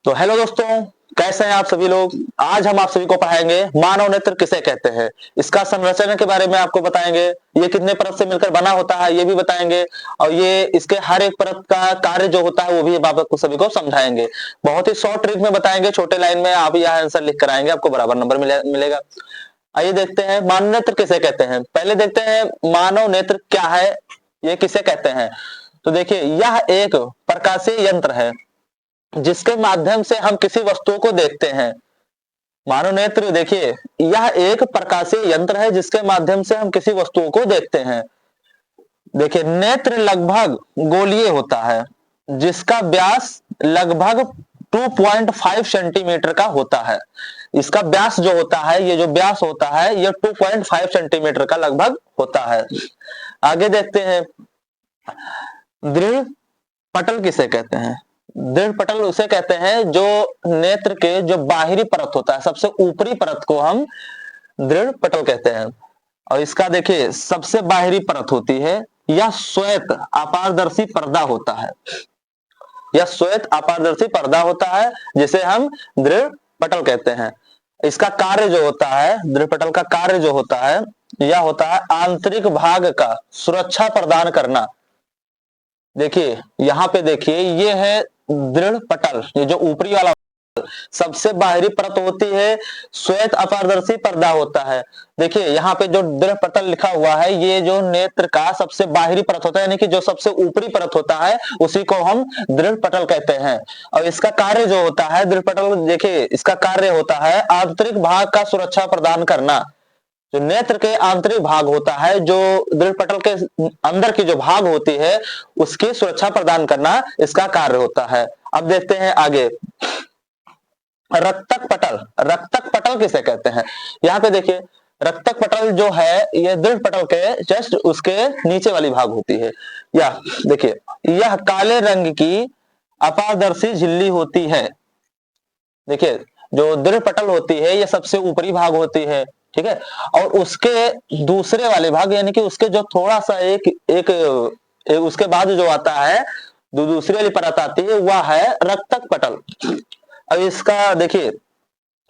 तो हेलो दोस्तों, कैसे हैं आप सभी लोग। आज हम आप सभी को पढ़ाएंगे मानव नेत्र किसे कहते हैं। इसका संरचना के बारे में आपको बताएंगे, ये कितने परत से मिलकर बना होता है ये भी बताएंगे, और ये इसके हर एक परत का कार्य जो होता है वो भी आपको सभी को समझाएंगे। बहुत ही शॉर्ट ट्रिक में बताएंगे, छोटे लाइन में आप यह आंसर लिख कर आएंगे, आपको बराबर नंबर मिलेगा। आइए देखते हैं मानव नेत्र किसे कहते हैं। पहले देखते हैं मानव नेत्र क्या है, ये किसे कहते हैं। तो देखिए, यह एक प्रकाशीय यंत्र है जिसके माध्यम से हम किसी वस्तु को देखते हैं। मानव नेत्र देखिए, यह एक प्रकाशीय यंत्र है जिसके माध्यम से हम किसी वस्तुओं को देखते हैं। देखिए, नेत्र लगभग गोलीय होता है जिसका व्यास लगभग 2.5 सेंटीमीटर का होता है। इसका व्यास जो होता है, ये जो व्यास होता है ये 2.5 सेंटीमीटर का लगभग होता है। आगे देखते हैं, दृढ़ पटल किसे कहते हैं। दृढ़ पटल उसे कहते हैं जो नेत्र के जो बाहरी परत होता है, सबसे ऊपरी परत को हम दृढ़ पटल कहते हैं। और इसका देखिए सबसे बाहरी परत होती है, यह श्वेत अपारदर्शी पर्दा होता है। यह श्वेत अपारदर्शी पर्दा होता है जिसे हम दृढ़ पटल कहते हैं। इसका कार्य जो होता है, दृढ़ पटल का कार्य जो होता है, यह होता है आंतरिक भाग का सुरक्षा प्रदान करना। देखिए यहाँ पे देखिए, ये है दृढ़ पटल, ये जो ऊपरी वाला सबसे बाहरी परत होती है, श्वेत अपारदर्शी पर्दा होता है। देखिए यहाँ पे जो दृढ़ पटल लिखा हुआ है, ये जो नेत्र का सबसे बाहरी परत होता है, यानी कि जो सबसे ऊपरी परत होता है उसी को हम दृढ़ पटल कहते हैं। और इसका कार्य जो होता है दृढ़ पटल, देखिए इसका कार्य होता है आंतरिक भाग का सुरक्षा प्रदान करना। जो नेत्र के आंतरिक भाग होता है, जो दृढ़ पटल के अंदर की जो भाग होती है उसकी सुरक्षा प्रदान करना इसका कार्य होता है। अब देखते हैं आगे, रक्तक पटल। रक्तक पटल किसे कहते हैं। यहाँ पे देखिए, रक्तक पटल जो है ये दृढ़ पटल के जस्ट उसके नीचे वाली भाग होती है। यह देखिए, यह काले रंग की अपारदर्शी झिल्ली होती है। देखिए, जो दृढ़ पटल होती है ये सबसे ऊपरी भाग होती है, ठीक है। और उसके दूसरे वाले भाग, यानी कि उसके जो थोड़ा सा एक उसके बाद जो आता है, दूसरी वाली परत आती है, वह है रक्तक पटल। अब इसका देखिए,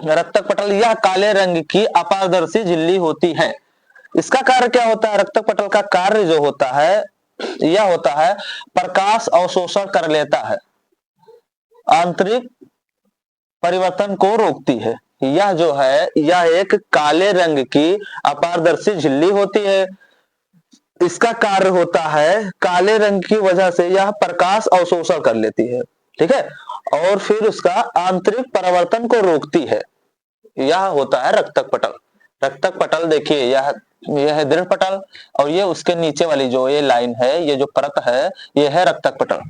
रक्तक पटल यह काले रंग की अपारदर्शी झिल्ली होती है। इसका कार्य क्या होता है, रक्तक पटल का कार्य जो होता है यह होता है प्रकाश अवशोषण कर लेता है, आंतरिक परिवर्तन को रोकती है। यह जो है यह एक काले रंग की अपारदर्शी झिल्ली होती है। इसका कार्य होता है काले रंग की वजह से यह प्रकाश अवशोषण कर लेती है, ठीक है, और फिर उसका आंतरिक परिवर्तन को रोकती है। यह होता है रक्तक पटल। रक्तक पटल देखिए, यह है दृढ़ पटल, और ये उसके नीचे वाली जो ये लाइन है, ये जो परत है, ये है रक्तक पटल।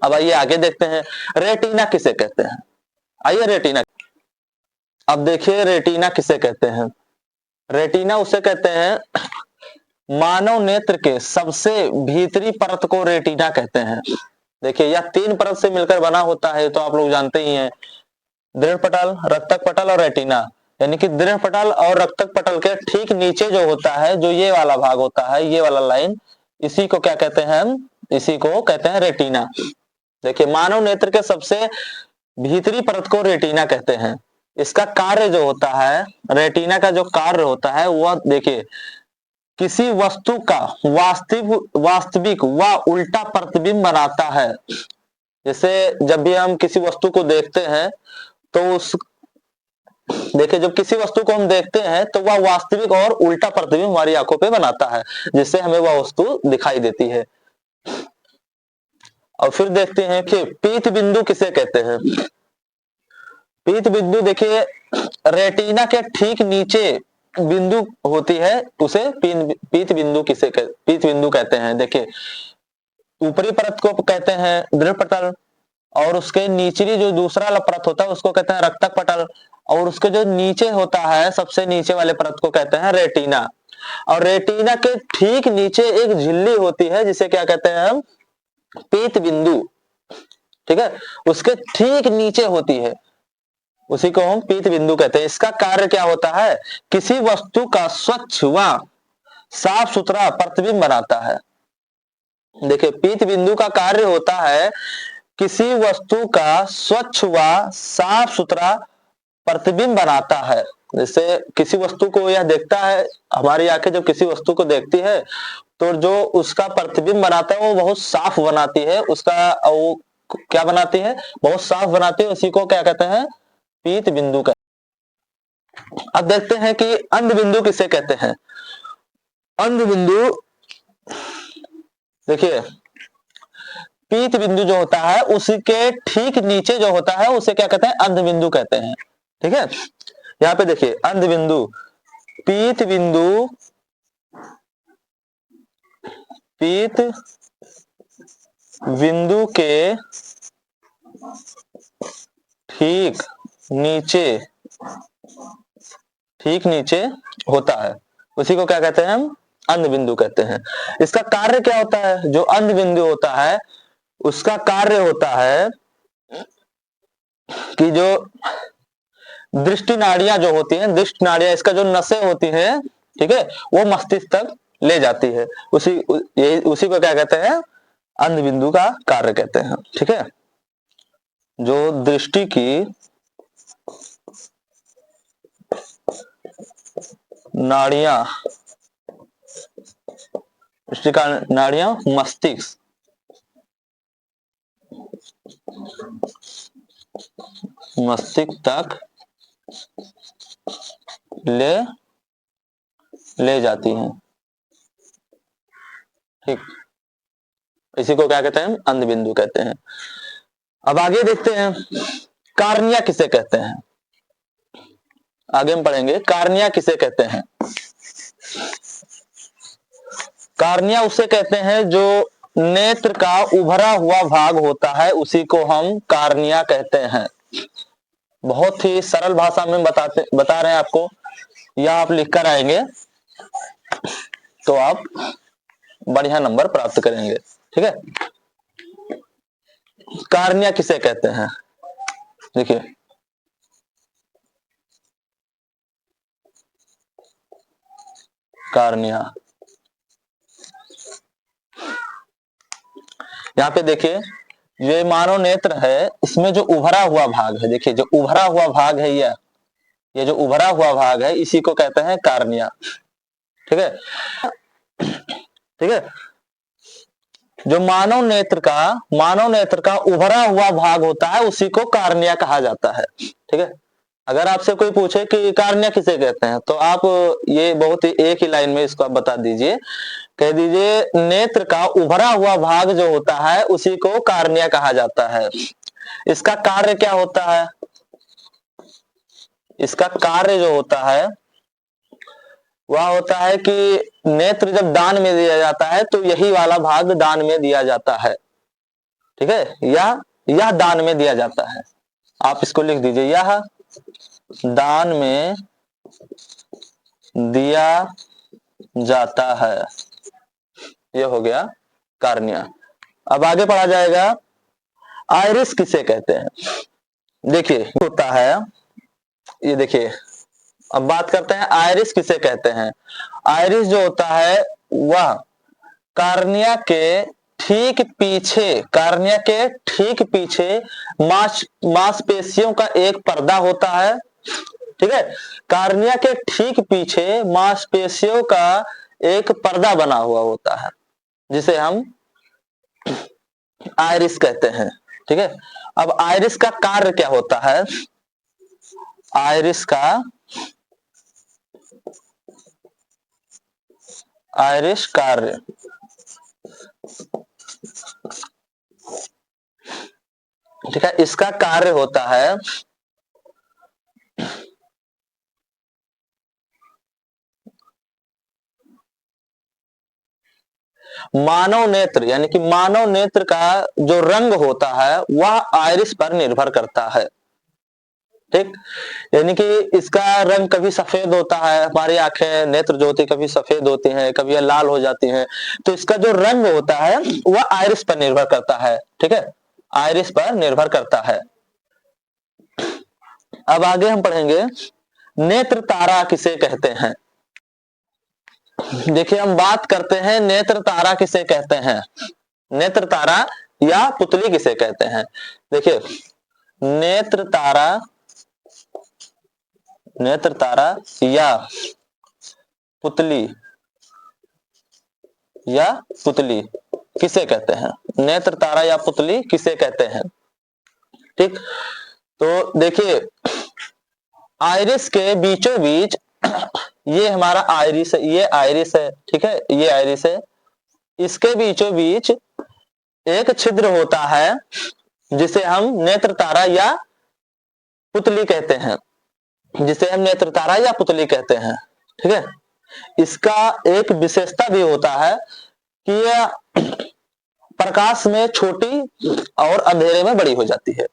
अब आइए आगे देखते हैं, रेटिना किसे कहते हैं। आइए रेटिना, अब देखिए रेटिना किसे कहते हैं। रेटिना उसे कहते हैं मानव नेत्र के सबसे भीतरी परत को रेटिना कहते हैं। देखिए यह 3 परत से मिलकर बना होता है, तो आप लोग जानते ही हैं, दृढ़ पटल, रक्तक पटल और रेटिना। यानी कि दृढ़ पटल और रक्तक पटल के ठीक नीचे जो होता है, जो ये वाला भाग होता है, ये वाला लाइन, इसी को क्या कहते हैं हम, इसी को कहते हैं रेटिना। देखिए मानव नेत्र के सबसे भीतरी परत को रेटिना कहते हैं। इसका कार्य जो होता है, रेटिना का जो कार्य होता है वह देखिए किसी वस्तु का वास्तविक व उल्टा प्रतिबिंब बनाता है। जैसे जब भी हम किसी वस्तु को देखते हैं तो उस देखिए, जब किसी वस्तु को हम देखते हैं तो वह वास्तविक और उल्टा प्रतिबिंब हमारी आंखों पे बनाता है, जिससे हमें वह वस्तु दिखाई देती है। और फिर देखते हैं कि पीत बिंदु किसे कहते हैं। पीत बिंदु देखिए, रेटिना के ठीक नीचे बिंदु होती है, उसे पीत बिंदु पीत बिंदु कहते हैं। देखिए ऊपरी परत को कहते हैं दृढ़ पटल, और उसके निचली जो दूसरा वाला परत होता है उसको कहते हैं रक्तक पटल, और उसके जो नीचे होता है सबसे नीचे वाले परत को कहते हैं रेटिना। और रेटिना के ठीक नीचे एक झिल्ली होती है जिसे क्या कहते हैं हम, पीत बिंदु, ठीक है, उसके ठीक नीचे होती है, उसी को हम पीत बिंदु कहते हैं। इसका कार्य क्या होता है, किसी वस्तु का स्वच्छ व साफ सुथरा प्रतिबिंब बनाता है। देखिए पीत बिंदु का कार्य होता है किसी वस्तु का स्वच्छ व साफ सुथरा प्रतिबिंब बनाता है। जैसे किसी वस्तु को यह देखता है, हमारी आंखें जब किसी वस्तु को देखती है तो जो उसका प्रतिबिंब बनाता है वो बहुत साफ बनाती है, उसका वो क्या बनाती है, बहुत साफ बनाती है, उसी को क्या कहते हैं, पीत बिंदु कहते हैं। अब देखते हैं कि अंध बिंदु किसे कहते हैं। अंध बिंदु देखिए, पीत बिंदु जो होता है उसके ठीक नीचे जो होता है उसे क्या कहते हैं, अंध बिंदु कहते हैं। ठीक है, यहाँ पे देखिए अंध बिंदु, पीत बिंदु, पीत बिंदु के ठीक नीचे, ठीक नीचे होता है, उसी को क्या कहते हैं हम, अंध बिंदु कहते हैं। इसका कार्य क्या होता है, जो अंध बिंदु होता है उसका कार्य होता है कि जो दृष्टि नाड़ियां जो होती हैं, दृष्टि नाड़ियां, इसका जो नसें होती हैं, ठीक है, वो मस्तिष्क तक ले जाती है, उसी को क्या कहते हैं, अंध बिंदु का कार्य कहते हैं। ठीक है, जो दृष्टि की नाड़ियां, दृष्टि का नाड़ियां मस्तिष्क तक ले जाती हैं। ठीक, इसी को क्या कहते हैं, अंध बिंदु कहते हैं। अब आगे देखते हैं कार्निया किसे कहते हैं। आगे हम पढ़ेंगे कार्निया किसे कहते हैं। कार्निया उसे कहते हैं जो नेत्र का उभरा हुआ भाग होता है, उसी को हम कार्निया कहते हैं। बहुत ही सरल भाषा में बता रहे हैं आपको, यह आप लिखकर आएंगे तो आप बढ़िया नंबर प्राप्त करेंगे। ठीक है, कार्निया किसे कहते हैं, देखिए कार्निया, यहाँ पे देखिए ये मानव नेत्र है, इसमें जो उभरा हुआ भाग है, देखिए जो उभरा हुआ भाग है, ये जो उभरा हुआ भाग है इसी को कहते हैं कार्निया। ठीक है, ठीक है, जो मानव नेत्र का उभरा हुआ भाग होता है उसी को कार्निया कहा जाता है। ठीक है, अगर आपसे कोई पूछे कि कार्निया किसे कहते हैं तो आप ये बहुत ही एक ही लाइन में इसको आप बता दीजिए, कह दीजिए नेत्र का उभरा हुआ भाग जो होता है उसी को कार्निया कहा जाता है। इसका कार्य क्या होता है, इसका कार्य जो होता है वह होता है कि नेत्र जब दान में दिया जाता है तो यही वाला भाग दान में दिया जाता है। ठीक है, यह दान में दिया जाता है, आप इसको लिख दीजिए, यह दान में दिया जाता है, यह हो गया कार्निया। अब आगे पढ़ा जाएगा आइरिस किसे कहते हैं। देखिए होता है, ये देखिए अब बात करते हैं आइरिस किसे कहते हैं। आइरिस जो होता है वह कार्निया के ठीक पीछे मांसपेशियों का एक पर्दा होता है। ठीक है, कार्निया के ठीक पीछे मांसपेशियों का एक पर्दा बना हुआ होता है जिसे हम आइरिस कहते हैं। ठीक है, अब आइरिस का कार्य क्या होता है, आइरिस कार्य, ठीक है, इसका कार्य होता है मानव नेत्र, यानी कि मानव नेत्र का जो रंग होता है वह आइरिस पर निर्भर करता है। ठीक, यानी कि इसका रंग कभी सफेद होता है, हमारी आंखें नेत्र जो होती है कभी सफेद होती हैं, कभी लाल हो जाती हैं, तो इसका जो रंग होता है वह आइरिस पर निर्भर करता है। ठीक है, आइरिस पर निर्भर करता है। अब आगे हम पढ़ेंगे नेत्र तारा किसे कहते हैं। देखिए हम बात करते हैं नेत्र तारा किसे कहते हैं। नेत्र तारा या पुतली किसे कहते हैं? देखिए, नेत्र तारा या पुतली किसे कहते हैं? नेत्र तारा या पुतली किसे कहते हैं? ठीक, तो देखिए आइरिस के बीचों बीच ये हमारा आइरिस है, ये आइरिस है, ठीक है, ये आइरिस है, इसके बीचों बीच एक छिद्र होता है जिसे हम नेत्र तारा या पुतली कहते हैं, जिसे हम नेत्र तारा या पुतली कहते हैं। ठीक है, इसका एक विशेषता भी होता है कि यह प्रकाश में छोटी और अंधेरे में बड़ी हो जाती है।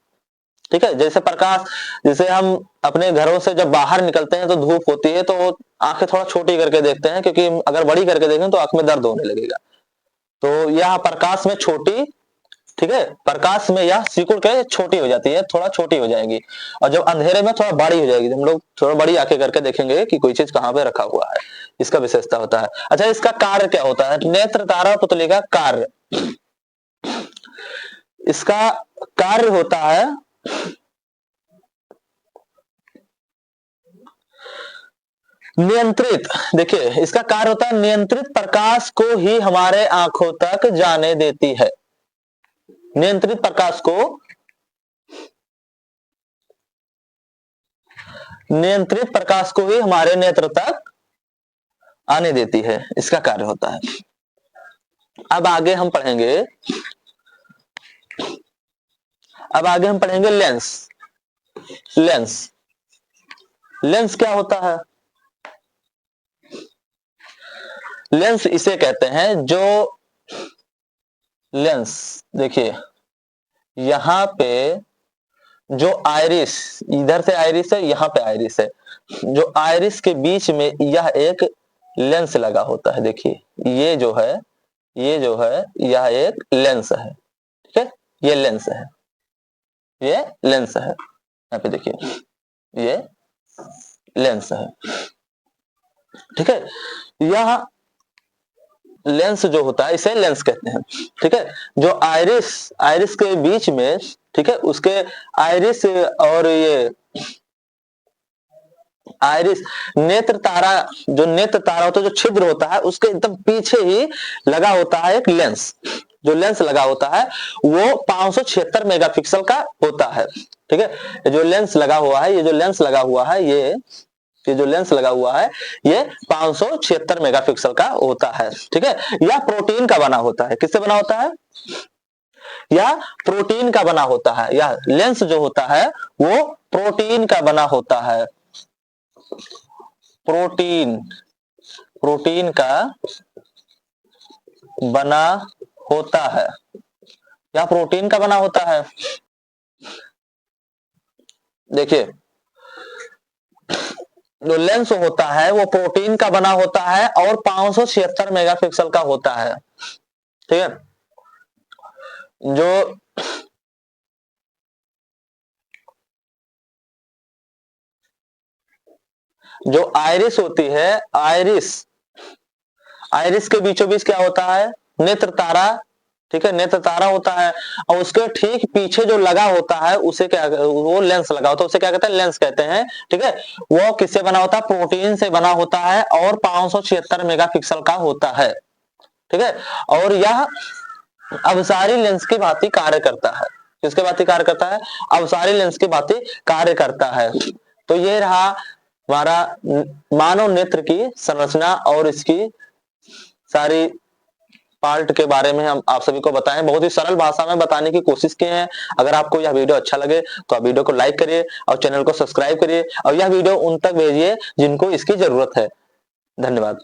ठीक है, जैसे प्रकाश, जैसे हम अपने घरों से जब बाहर निकलते हैं तो धूप होती है तो आंखें थोड़ा छोटी करके देखते हैं, क्योंकि अगर बड़ी करके देखें तो आंख में दर्द होने लगेगा। तो यह प्रकाश में छोटी, ठीक है, प्रकाश में यह सिकुड़ के छोटी हो जाती है, थोड़ा छोटी हो जाएगी, और जब अंधेरे में थोड़ा बड़ी हो जाएगी। हम लोग थोड़ा बड़ी आंखें करके देखेंगे कि कोई चीज कहाँ पे रखा हुआ है, इसका विशेषता होता है। अच्छा, इसका कार्य क्या होता है? नेत्र तारा पुतली का कार्य, इसका कार्य होता है नियंत्रित, देखिए इसका कार्य होता है नियंत्रित प्रकाश को ही हमारे आंखों तक जाने देती है। नियंत्रित प्रकाश को ही हमारे नेत्र तक आने देती है, इसका कार्य होता है। अब आगे हम पढ़ेंगे लेंस। लेंस क्या होता है? लेंस इसे कहते हैं जो लेंस, देखिए यहां पे जो आइरिस, इधर से आइरिस है, यहां पे आइरिस है, जो आइरिस के बीच में यह एक लेंस लगा होता है। देखिए ये जो है यह एक लेंस है। ठीक है, ये लेंस है, यहाँ पे देखिए ये लेंस है। ठीक है, यह लेंस जो होता है इसे लेंस कहते हैं। ठीक है, जो आइरिस के बीच में, ठीक है, उसके आइरिस और ये आइरिस, नेत्र तारा होता है, जो छिद्र होता है उसके एकदम पीछे ही लगा होता है एक लेंस। जो लेंस लगा होता है वो 576 मेगापिक्सल का होता है। ठीक है, ये जो लेंस लगा हुआ है, ये जो लेंस लगा हुआ है ये 576 मेगापिक्सल का होता है। ठीक है, यह प्रोटीन का बना होता है। किससे बना होता है? यह प्रोटीन का बना होता है। यह लेंस जो होता है वो प्रोटीन का बना होता है। प्रोटीन का बना होता है। यह प्रोटीन का बना होता है। देखिए जो लेंस होता है वो प्रोटीन का बना होता है और 576 मेगापिक्सल का होता है। ठीक है, जो आइरिस होती है, आइरिस के बीचों बीच क्या होता है? नेत्र तारा। ठीक है, नेत्र तारा होता है, और उसके ठीक पीछे जो लगा होता है उसे क्या, वो लेंस लगा होता है, उसे क्या कहते हैं? लेंस कहते हैं। ठीक है, वो किससे बना होता है? प्रोटीन से बना होता है और 576 मेगापिक्सल का होता है। ठीक है, और यह अवसारी लेंस की भांति कार्य करता है। किसके भांति कार्य करता है? अवसारी लेंस की भांति कार्य करता है। तो ये रहा हमारा मानव नेत्र की संरचना और इसकी सारी पार्ट के बारे में हम आप सभी को बताएं। बहुत ही सरल भाषा में बताने की कोशिश किए हैं। अगर आपको यह वीडियो अच्छा लगे तो आप वीडियो को लाइक करिए और चैनल को सब्सक्राइब करिए, और यह वीडियो उन तक भेजिए जिनको इसकी जरूरत है। धन्यवाद।